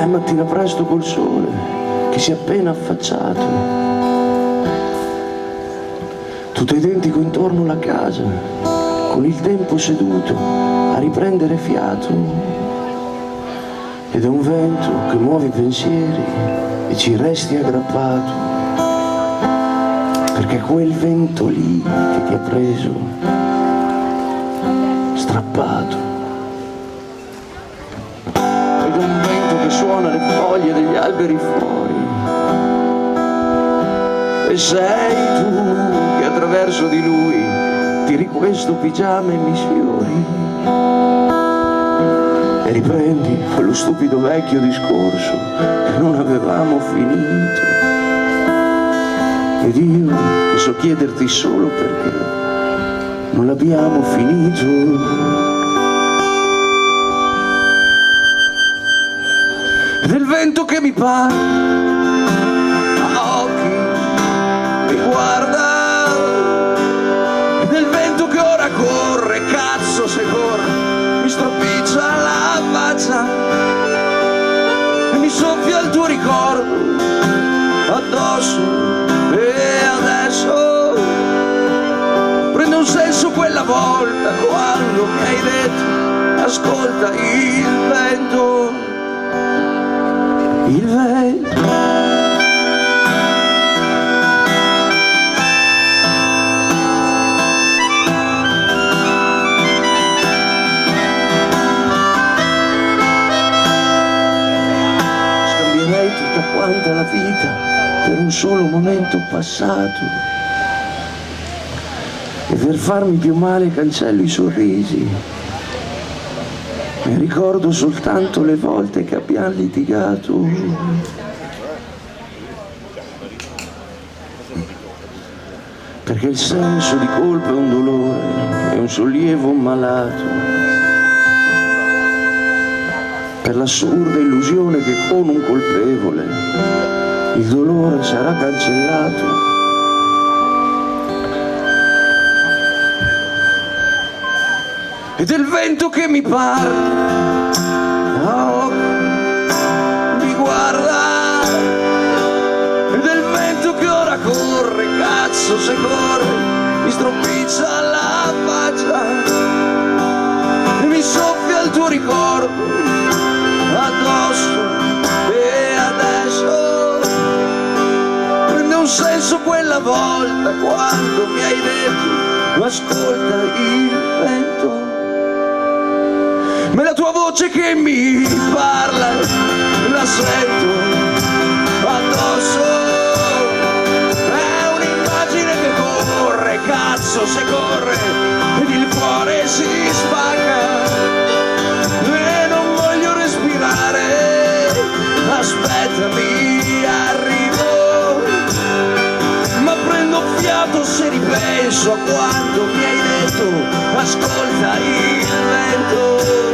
Mattina presto col sole che si è appena affacciato, tutto identico intorno alla casa, con il tempo seduto a riprendere fiato, ed è un vento che muove i pensieri e ci resti aggrappato, perché quel vento lì che ti ha preso, strappato. Ed è un vento che suona le foglie degli alberi fuori, e sei tu che attraverso di lui tiri questo pigiama e mi sfiori, e riprendi quello stupido vecchio discorso che non avevamo finito. Ed io che so chiederti solo perché non l'abbiamo finito. Del vento che mi parla a occhi, mi guarda, e del vento che ora corre, cazzo se corre, mi stropiccia la faccia e mi soffia il tuo ricordo addosso, e adesso prende un senso quella volta quando mi hai detto ascolta il vento. Il vento scambierei tutta quanta la vita per un solo momento passato, e per farmi più male cancello i sorrisi e ricordo soltanto le volte che abbiamo litigato. Perché il senso di colpa è un dolore, è un sollievo malato, per l'assurda illusione che con un colpevole il dolore sarà cancellato. E del vento che mi parla, oh, mi guarda, e del vento che ora corre, cazzo se corre, mi stropiccia la faccia e mi soffia il tuo ricordo addosso, e adesso prende un senso quella volta quando mi hai detto ascolta il vento. Ma la tua voce che mi parla, la sento addosso, è un'immagine che corre, cazzo se corre, ed il cuore si spacca, e non voglio respirare, aspettami, arrivo, ma prendo fiato se ripenso a quando mi hai detto ascolta il vento.